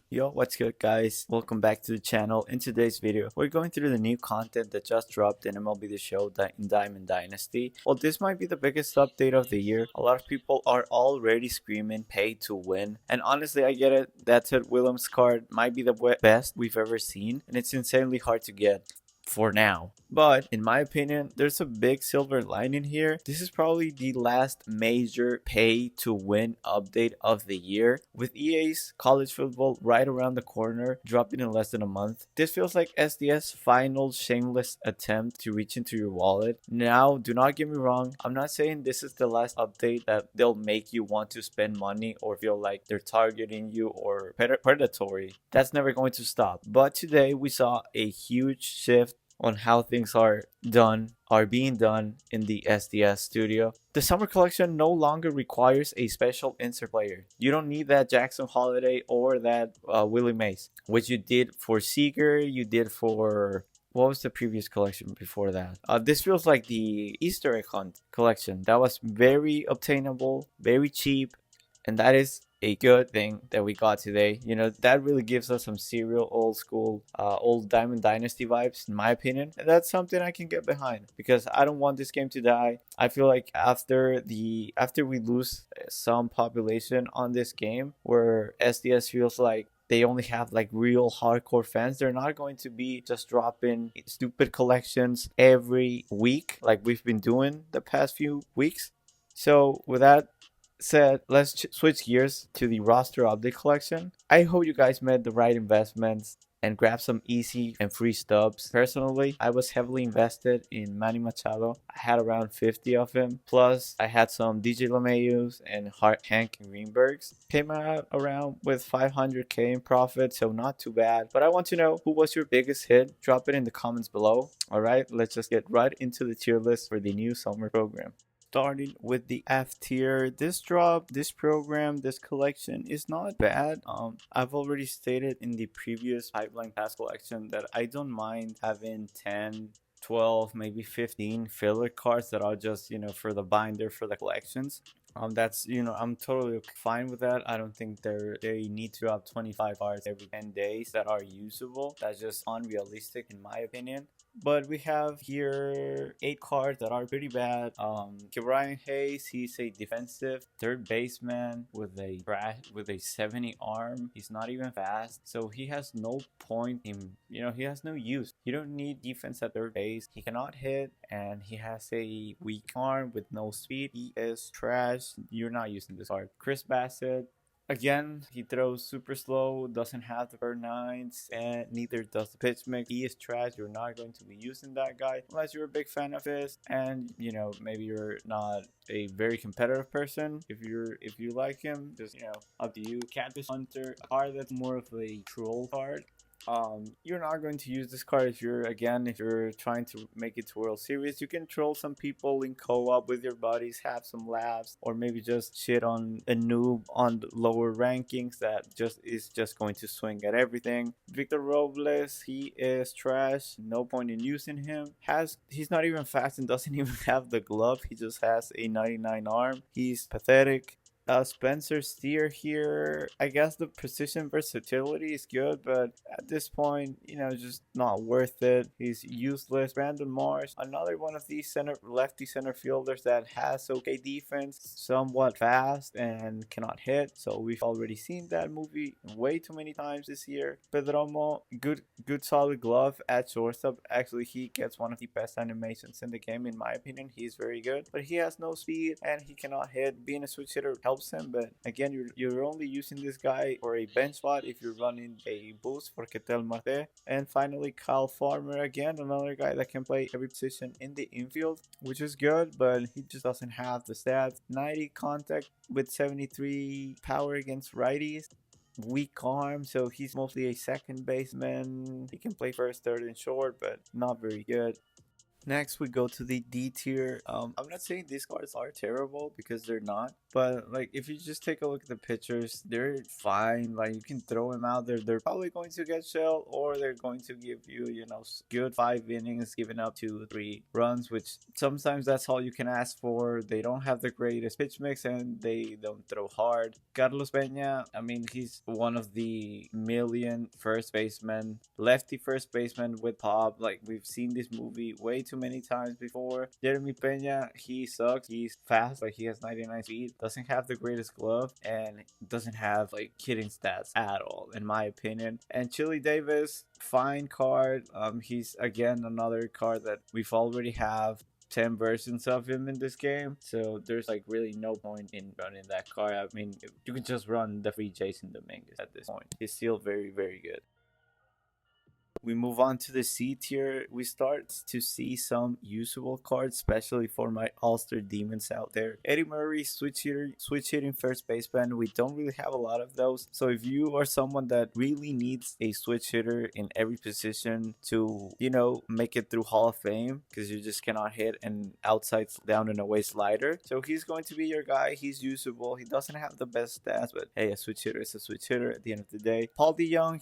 Yo, what's good guys? Welcome back to the channel. In today's video, we're going through the new content that just dropped in MLB The Show in Diamond Dynasty. Well, this might be the biggest update of the year. A lot of people are already screaming pay to win. And honestly, I get it. That Ted Williams card might be the best we've ever seen. And it's insanely hard to get for now. But in my opinion, there's a big silver lining here. This is probably the last major pay to win update of the year. With EA's college football right around the corner, dropping in less than a month, this feels like SDS final shameless attempt to reach into your wallet. Now, do not get me wrong, I'm not saying this is the last update that they'll make you want to spend money or feel like they're targeting you or predatory. That's never going to stop. But today we saw a huge shift on how things are being done in the SDS studio. The summer collection no longer requires a special insert player. You don't need that Jackson Holiday or that Willie Mays, which you did for Seager, you did for what was the previous collection before that? This feels like the Easter egg hunt collection. That was very obtainable, very cheap, and that is a good thing that we got today. You know, that really gives us some serial old school old Diamond Dynasty vibes in my opinion, and that's something I can get behind because I don't want this game to die. I feel like after we lose some population on this game, where SDS feels like they only have like real hardcore fans, they're not going to be just dropping stupid collections every week like we've been doing the past few weeks. So with that said, let's switch gears to the roster update collection. I hope you guys made the right investments and grabbed some easy and free stubs. Personally, I was heavily invested in Manny Machado. I had around 50 of him. Plus, I had some DJ LeMahieu's and Hank Greenberg's. Came out around with 500k in profit, so not too bad. But I want to know, who was your biggest hit? Drop it in the comments below. Alright, let's just get right into the tier list for the new summer program. Starting with the F tier, this drop, this program, this collection is not bad. I've already stated in the previous pipeline pass collection that I don't mind having 10, 12, maybe 15 filler cards that are just, for the binder for the collections. That's, I'm totally fine with that. I don't think they need to have 25 cards every 10 days that are usable. That's just unrealistic in my opinion. But we have here 8 cards that are pretty bad. Brian Hayes, he's a defensive third baseman with a 70 arm. He's not even fast, so he has no point in, he has no use. You don't need defense at third base. He cannot hit, and he has a weak arm with no speed. He is trash. You're not using this card. Chris Bassett, again, he throws super slow, doesn't have the bird nines, and neither does the pitch mix. He is trash. You're not going to be using that guy unless you're a big fan of his, and maybe you're not a very competitive person. If you like him, just up to you. Catfish Hunter, a card that's more of a troll card. You're not going to use this card if you're trying to make it to World Series. You can troll some people in co-op with your buddies, have some laughs, or maybe just shit on a noob on the lower rankings that is just going to swing at everything. Victor Robles, he is trash. No point in using him. He's not even fast and doesn't even have the glove. He just has a 99 arm. He's pathetic. Spencer Steer here, I guess the precision versatility is good, but at this point, just not worth it. He's useless. Brandon Marsh, another one of these lefty center fielders that has okay defense, somewhat fast, and cannot hit. So we've already seen that movie way too many times this year. Pedromo, good solid glove at shortstop. Actually, he gets one of the best animations in the game, in my opinion. He's very good, but he has no speed and he cannot hit. Being a switch hitter helps him, but again, you're only using this guy for a bench spot if you're running a boost for Ketel Marte. And finally, Kyle Farmer, again, another guy that can play every position in the infield, which is good, but he just doesn't have the stats. 90 contact with 73 power against righties. Weak arm, so he's mostly a second baseman. He can play first, third, and short, but not very good. Next, we go to the D tier. I'm not saying these cards are terrible because they're not, But like, if you just take a look at the pitchers, they're fine. Like, you can throw them out there. They're probably going to get shelled, or they're going to give you, good 5 innings, giving up 2 3 runs, which sometimes that's all you can ask for. They don't have the greatest pitch mix, and they don't throw hard. Carlos Peña, I mean, he's one of the million first basemen, lefty first baseman with pop. Like, we've seen this movie way too many times before. Jeremy Peña, he sucks. He's fast, like he has 99 speed, doesn't have the greatest glove, and doesn't have like hitting stats at all, in my opinion. And Chili Davis, fine card. He's again another card that we've already have 10 versions of him in this game, so there's like really no point in running that card. I mean, you can just run the free Jason Dominguez at this point. He's still very, very good. We move on to the C tier. We start to see some usable cards, especially for my All-Star Demons out there. Eddie Murray, switch hitting first baseman. We don't really have a lot of those. So if you are someone that really needs a switch hitter in every position to, make it through Hall of Fame, because you just cannot hit an outside down and away slider. So he's going to be your guy. He's usable. He doesn't have the best stats, but hey, a switch hitter is a switch hitter at the end of the day. Paul DeYoung,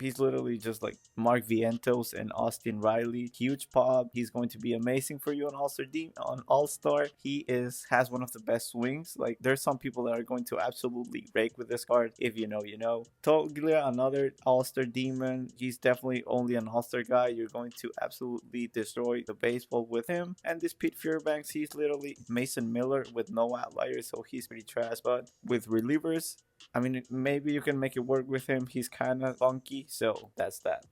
he's literally just like Mark Vientos and Austin Riley. Huge pop. He's going to be amazing for you on All-Star. He has one of the best swings. Like, there's some people that are going to absolutely rake with this card. If you know, you know. Toglia, another All-Star demon. He's definitely only an All-Star guy. You're going to absolutely destroy the baseball with him. And this Pete Fairbanks, he's literally Mason Miller with no outliers, so he's pretty trash. But with relievers, I mean, maybe you can make it work with him. He's kind of funky, so that's that.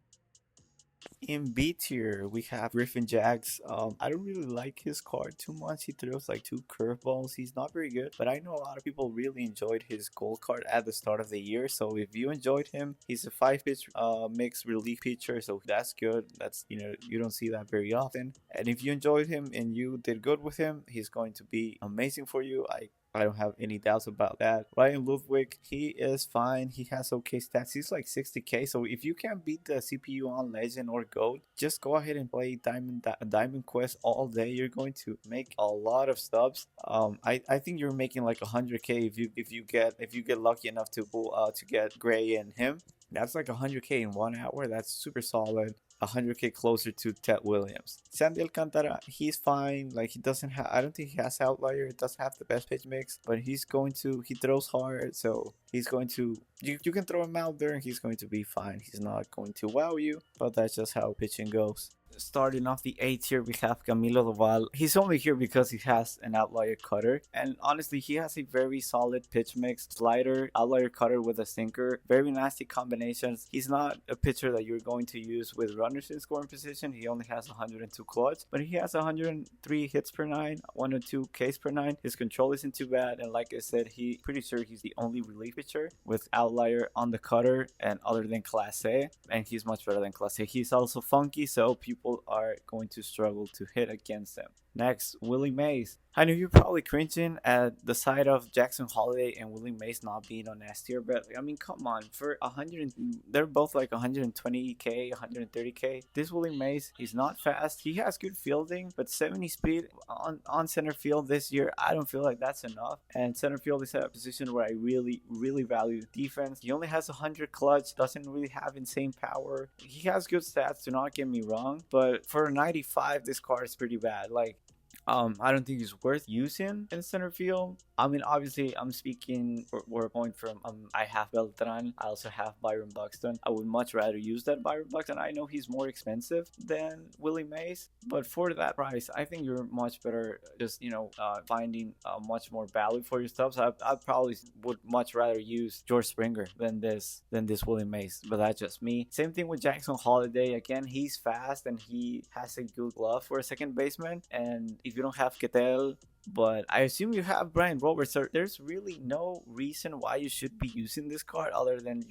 In B tier, we have Griffin Jax. I don't really like his card too much. He throws like 2 curveballs. He's not very good, but I know a lot of people really enjoyed his gold card at the start of the year. So if you enjoyed him, he's a 5-pitch mixed relief pitcher, so that's good. That's you don't see that very often. And if you enjoyed him and you did good with him, he's going to be amazing for you. I don't have any doubts about that. Ryan Ludwig, he is fine. He has okay stats. He's like 60k. So if you can't beat the CPU on Legend or Gold, just go ahead and play Diamond Quest all day. You're going to make a lot of stubs. I think you're making like 100k if you get lucky enough to get Gray and him. That's like 100k in 1 hour. That's super solid. 100k closer to Ted Williams. Sandy Alcantara, he's fine. Like, he doesn't have, I don't think he has outlier. He doesn't have the best pitch mix, but he throws hard, so he's going to, you can throw him out there and he's going to be fine. He's not going to wow you, but that's just how pitching goes. Starting off the A tier, we have Camilo Doval. He's only here because he has an outlier cutter, and honestly, he has a very solid pitch mix: slider, outlier cutter with a sinker. Very nasty combinations. He's not a pitcher that you're going to use with runners in scoring position. He only has 102 clutch, but he has 103 hits per 9, 102 Ks per 9. His control isn't too bad, and like I said, pretty sure he's the only relief pitcher with outlier on the cutter, and other than Class A, and he's much better than Class A. He's also funky, so people are going to struggle to hit against him. Next, Willie Mays. I know you're probably cringing at the sight of Jackson Holiday and Willie Mays not being on S tier, but I mean, come on, for 100, they're both like 120k, 130k. This Willie Mays, he's not fast. He has good fielding, but 70 speed on center field this year, I don't feel like that's enough. And center field is a position where I really, really value defense. He only has 100 clutch, doesn't really have insane power. He has good stats, do not get me wrong, but for 95, this card is pretty bad. Like, I don't think he's worth using in center field. I mean, obviously, I'm speaking for a point from, I have Beltran. I also have Byron Buxton. I would much rather use that Byron Buxton. I know he's more expensive than Willie Mays, but for that price, I think you're much better just, finding much more value for your stuff. So I probably would much rather use George Springer than this Willie Mays, but that's just me. Same thing with Jackson Holiday. Again, he's fast and he has a good glove for a second baseman. And if you don't have Ketel, but I assume you have Brian Roberts, so there's really no reason why you should be using this card other than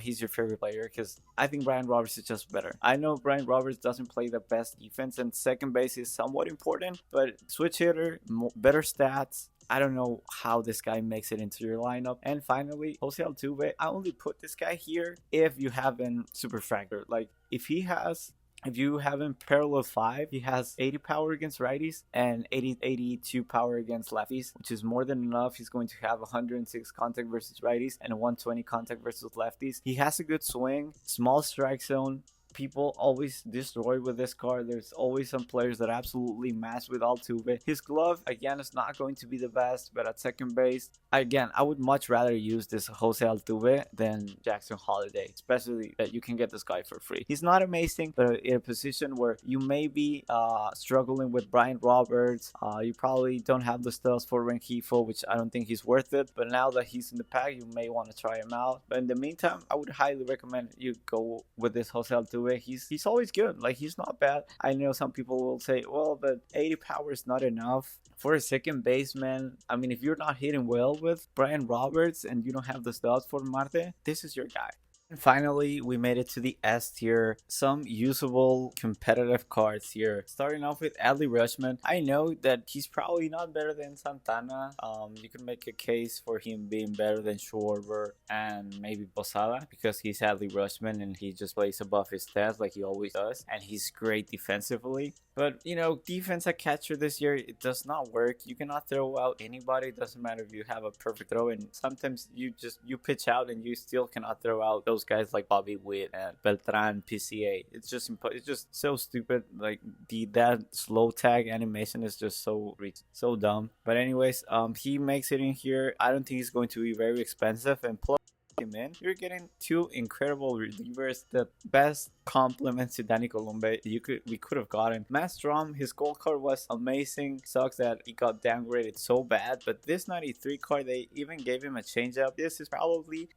he's your favorite player, because I think Brian Roberts is just better. I know Brian Roberts doesn't play the best defense and second base is somewhat important, but switch hitter, better stats. I don't know how this guy makes it into your lineup. And finally, Jose Altuve. I only put this guy here if you have a super fractor. Like, if he has If you have him parallel 5, he has 80 power against righties and 82 power against lefties, which is more than enough. He's going to have 106 contact versus righties and 120 contact versus lefties. He has a good swing, small strike zone. People always destroy with this card. There's always some players that absolutely match with Altuve. His glove, again, is not going to be the best, but at second base, again, I would much rather use this Jose Altuve than Jackson Holiday, especially that you can get this guy for free. He's not amazing, but in a position where you may be struggling with Brian Roberts, you probably don't have the stuff for Rengifo, which I don't think he's worth it, but now that he's in the pack, you may want to try him out. But in the meantime, I would highly recommend you go with this Jose Altuve. He's always good. Like, he's not bad. I know some people will say, well, but 80 power is not enough for a second baseman. I mean, if you're not hitting well with Brian Roberts and you don't have the stuff for Marte, this is your guy. And finally, we made it to the S tier. Some usable competitive cards here. Starting off with Adley Rutschman. I know that he's probably not better than Santana. You can make a case for him being better than Schwarber and maybe Posada because he's Adley Rutschman and he just plays above his stats like he always does. And he's great defensively. But, you know, defense at catcher this year, it does not work. You cannot throw out anybody. It doesn't matter if you have a perfect throw. And sometimes you pitch out and you still cannot throw out those guys like Bobby Witt and Beltran, PCA. It's just so stupid. Like, that slow tag animation is just so dumb. But anyways, he makes it in here. I don't think he's going to be very expensive. And plus, him in, you're getting two incredible relievers, the best compliments to Danny Columbe we could have gotten. Matt Strom, his gold card was amazing. Sucks that he got downgraded so bad, but this 93 card, they even gave him a changeup.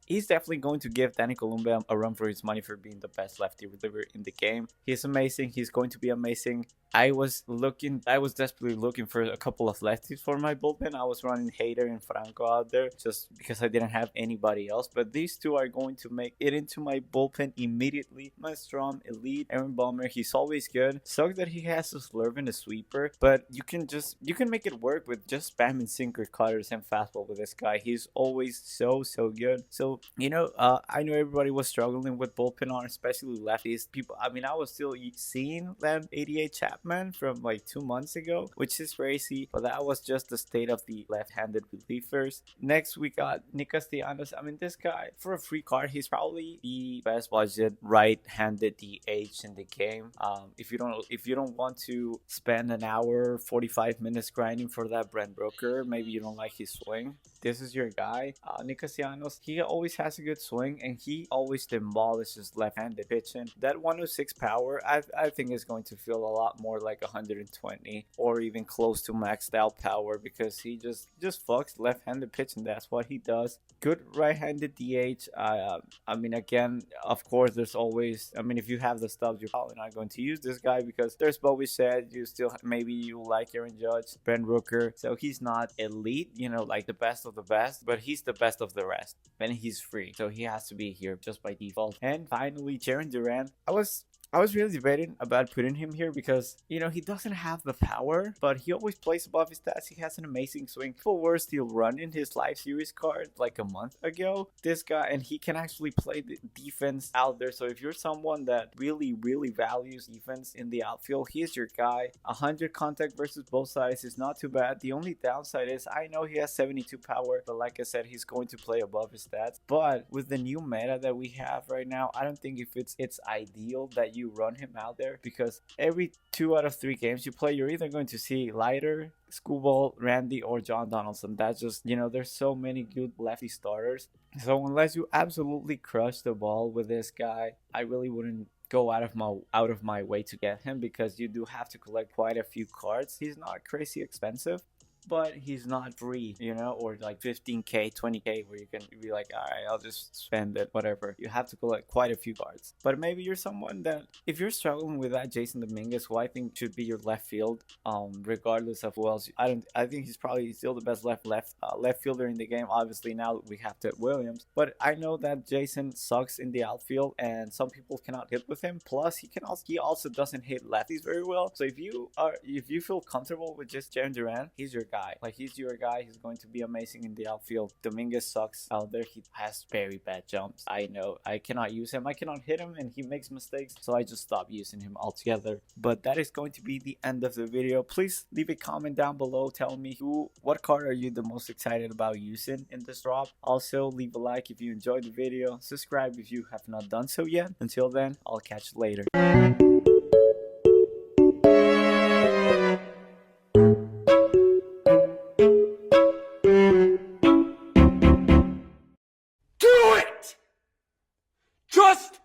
He's definitely going to give Danny Columbe a run for his money for being the best lefty reliever in the game. He's amazing. He's going to be amazing. I was desperately looking for a couple of lefties for my bullpen. I was running Hader and Franco out there just because I didn't have anybody else. But these two are going to make it into my bullpen immediately. My Strom, elite. Aaron Bummer, he's always good. Sucks that he has to slurve in a sweeper, but you can make it work with just spamming sinker, cutters, and fastball with this guy. He's always so good. So, you know, I know everybody was struggling with bullpen arms, especially lefties. I was still seeing that 88 Chapman from like 2 months ago, which is crazy, but that was just the state of the left-handed relievers. Next, we got Nick Castellanos. I mean, this guy, for a free card, he's probably the best budget right-handed DH in the game. If you don't want to spend an hour 45 minutes grinding for that Brent Brooker, maybe you don't like his swing, this is your guy. Nick Castellanos, he always has a good swing and he always demolishes left-handed pitching. That 106 power, I think is going to feel a lot more like 120 or even close to maxed out power because he just fucks left-handed pitching. That's what he does. Good right-handed DH. I mean, again, of course, there's always, I mean, if you have the Stubs, you're probably not going to use this guy because there's Bobby said maybe you like Aaron Judge, Brent Rooker. So he's not elite, you know, like the best of the best, but he's the best of the rest. And he's free. So he has to be here just by default. And finally, Jaron Duran. I was really debating about putting him here because, you know, he doesn't have the power, but he always plays above his stats. He has an amazing swing. People were still running his live series card like a month ago. This guy, and he can actually play the defense out there. So if you're someone that really values defense in the outfield, he's your guy. 100 contact versus both sides is not too bad. The only downside is I know he has 72 power, but like I said, he's going to play above his stats. But with the new meta that we have right now, I don't think if it's ideal that you run him out there because every 2 out of 3 games you play, you're either going to see Leiter, Screwball, Randy, or John Donaldson. That's just, you know, there's so many good lefty starters. So unless you absolutely crush the ball with this guy, I really wouldn't go out of my way to get him because you do have to collect quite a few cards. He's not crazy expensive, but he's not free, you know, or like 15k, 20k where you can be like, all right, I'll just spend it, whatever. You have to collect quite a few cards. But maybe you're someone that, if you're struggling with that Jason Dominguez, who I think should be your left field, regardless of who else, I think he's probably still the best left fielder in the game. Obviously now we have Ted Williams, but I know that Jason sucks in the outfield and some people cannot hit with him. Plus he also doesn't hit lefties very well. So if you feel comfortable with just Jaron Duran, he's your guy. guy. Like, he's your guy. He's going to be amazing in the outfield. Dominguez sucks out there. He has very bad jumps. I know. I cannot use him. I cannot hit him, and he makes mistakes. So I just stopped using him altogether. But that is going to be the end of the video. Please leave a comment down below. Tell me what card are you the most excited about using in this drop. Also, leave a like if you enjoyed the video. Subscribe if you have not done so yet. Until then, I'll catch you later. Do it! Just